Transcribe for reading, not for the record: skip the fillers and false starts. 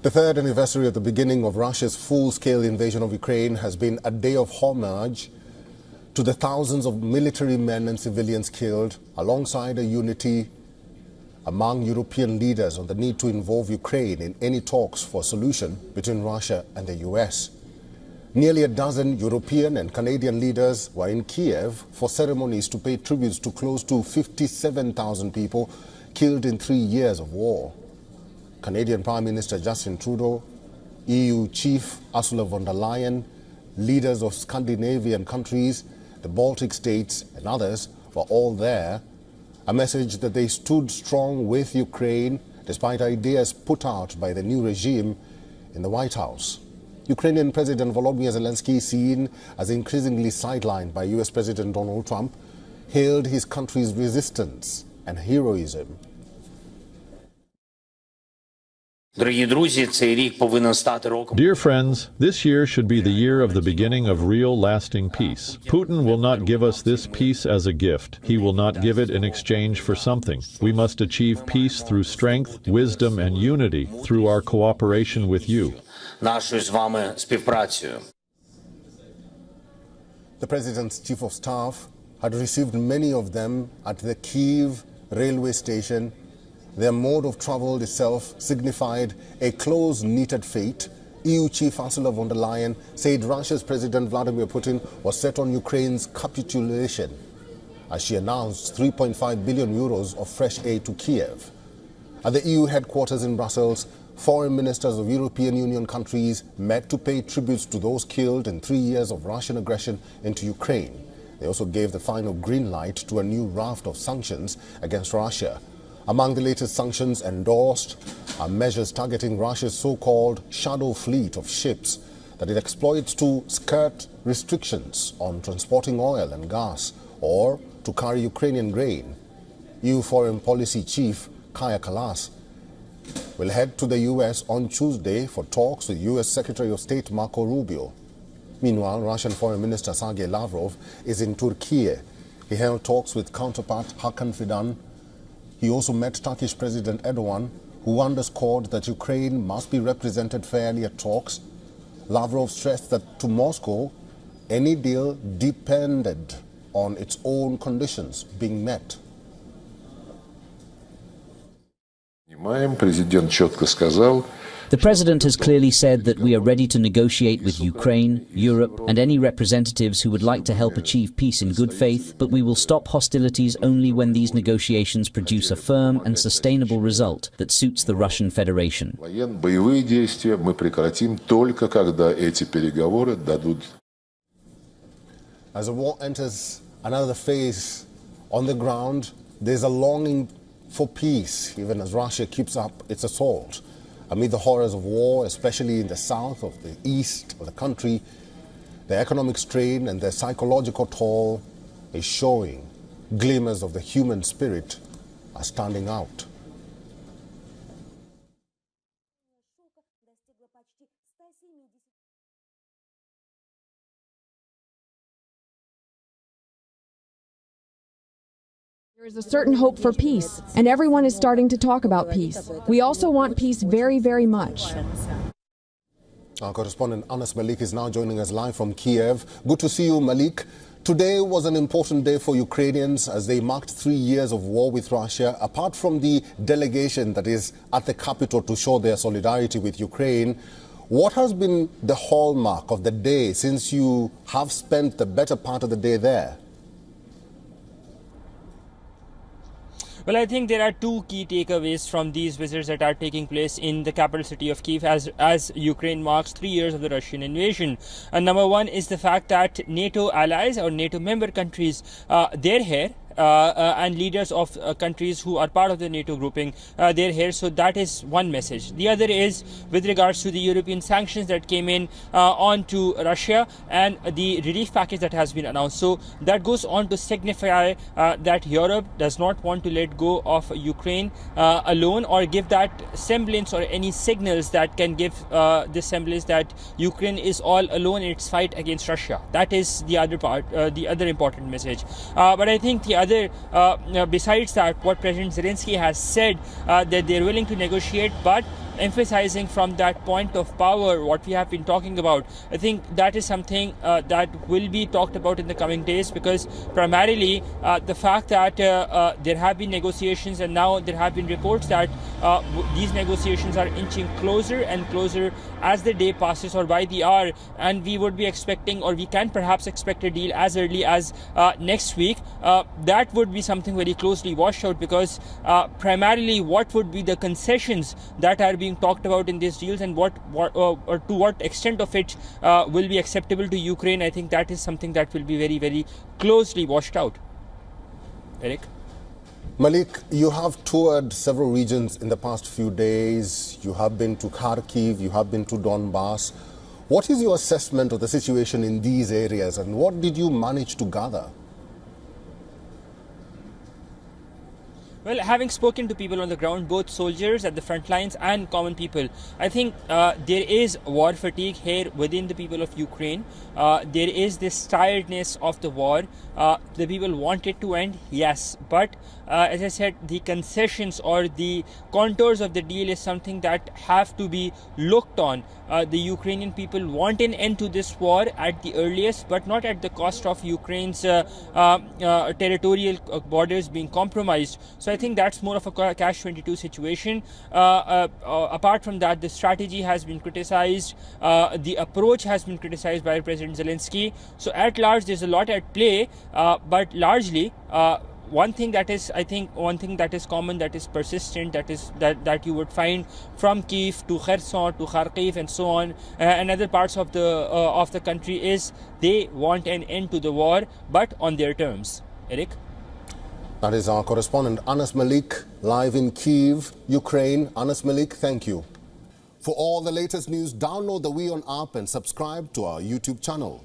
The third anniversary of the beginning of Russia's full-scale invasion of Ukraine has been a day of homage to the thousands of military men and civilians killed, alongside a unity among European leaders on the need to involve Ukraine in any talks for a solution between Russia and the US. Nearly a dozen European and Canadian leaders were in Kyiv for ceremonies to pay tributes to close to 57,000 people killed in 3 years of war. Canadian Prime Minister Justin Trudeau, EU Chief Ursula von der Leyen, leaders of Scandinavian countries, the Baltic states and others were all there. A message that they stood strong with Ukraine despite ideas put out by the new regime in the White House. Ukrainian President Volodymyr Zelensky, seen as increasingly sidelined by US President Donald Trump, hailed his country's resistance and heroism. Dear friends, this year should be the year of the beginning of real lasting peace. Putin will not give us this peace as a gift. He will not give it in exchange for something. We must achieve peace through strength, wisdom, and unity through our cooperation with you. The President's Chief of Staff had received many of them at the Kyiv railway station. Their mode of travel itself signified a close-knitted fate. EU Chief Ursula von der Leyen said Russia's President Vladimir Putin was set on Ukraine's capitulation as she announced 3.5 billion euros of fresh aid to Kyiv. At the EU headquarters in Brussels, foreign ministers of European Union countries met to pay tributes to those killed in 3 years of Russian aggression into Ukraine. They also gave the final green light to a new raft of sanctions against Russia. Among the latest sanctions endorsed are measures targeting Russia's so-called shadow fleet of ships that it exploits to skirt restrictions on transporting oil and gas or to carry Ukrainian grain. EU Foreign Policy Chief Kaja Kallas will head to the US on Tuesday for talks with US Secretary of State Marco Rubio. Meanwhile, Russian Foreign Minister Sergei Lavrov is in Turkey. He held talks with counterpart Hakan Fidan. He also met Turkish President Erdogan, who underscored that Ukraine must be represented fairly at talks. Lavrov stressed that to Moscow, any deal depended on its own conditions being met. The President has clearly said that we are ready to negotiate with Ukraine, Europe and any representatives who would like to help achieve peace in good faith, but we will stop hostilities only when these negotiations produce a firm and sustainable result that suits the Russian Federation. As the war enters another phase on the ground, there's a longing for peace, even as Russia keeps up its assault. Amid the horrors of war, especially in the south of the east of the country, the economic strain and the psychological toll is showing. Glimmers of the human spirit are standing out. There is a certain hope for peace, and everyone is starting to talk about peace. We also want peace very, very much. Our correspondent Anas Malik is now joining us live from Kyiv. Good to see you, Malik. Today was an important day for Ukrainians as they marked 3 years of war with Russia. Apart from the delegation that is at the capital to show their solidarity with Ukraine, what has been the hallmark of the day since you have spent the better part of the day there? Well, I think there are two key takeaways from these visits that are taking place in the capital city of Kyiv as Ukraine marks 3 years of the Russian invasion. And number one is the fact that NATO allies or NATO member countries, they're here. And leaders of countries who are part of the NATO grouping, they're here. So that is one message. The other is with regards to the European sanctions that came in onto Russia and the relief package that has been announced. So that goes on to signify that Europe does not want to let go of Ukraine alone or give that semblance or any signals that can give this semblance that Ukraine is all alone in its fight against Russia. That is the other part, the other important message. But I think the other, besides that, what President Zelensky has said, that they're willing to negotiate, but emphasizing from that point of power what we have been talking about. I think that is something that will be talked about in the coming days, because primarily the fact that there have been negotiations, and now there have been reports that these negotiations are inching closer and closer as the day passes or by the hour, and we would be expecting, or we can perhaps expect a deal as early as next week. That would be something very closely watched out, because primarily what would be the concessions that are being talked about in these deals, and what or to what extent of it will be acceptable to Ukraine. I think that is something that will be very, very closely watched out. Eric? Malik, you have toured several regions in the past few days. You have been to Kharkiv, you have been to Donbass. What is your assessment of the situation in these areas, and what did you manage to gather? Well, having spoken to people on the ground, both soldiers at the front lines and common people, I think there is war fatigue here within the people of Ukraine. There is this tiredness of the war. The people want it to end, yes, but as I said, the concessions or the contours of the deal is something that have to be looked on. The Ukrainian people want an end to this war at the earliest, but not at the cost of Ukraine's territorial borders being compromised. So I think that's more of a catch-22 situation. Apart from that, the strategy has been criticized. The approach has been criticized by President Zelensky. So at large, there's a lot at play, but largely, one thing that is common, that is persistent, that you would find from Kyiv to Kherson to Kharkiv and so on, and other parts of the country, is they want an end to the war, but on their terms. Eric? That is our correspondent Anas Malik, live in Kyiv, Ukraine. Anas Malik, thank you. For all the latest news, download the WION app and subscribe to our YouTube channel.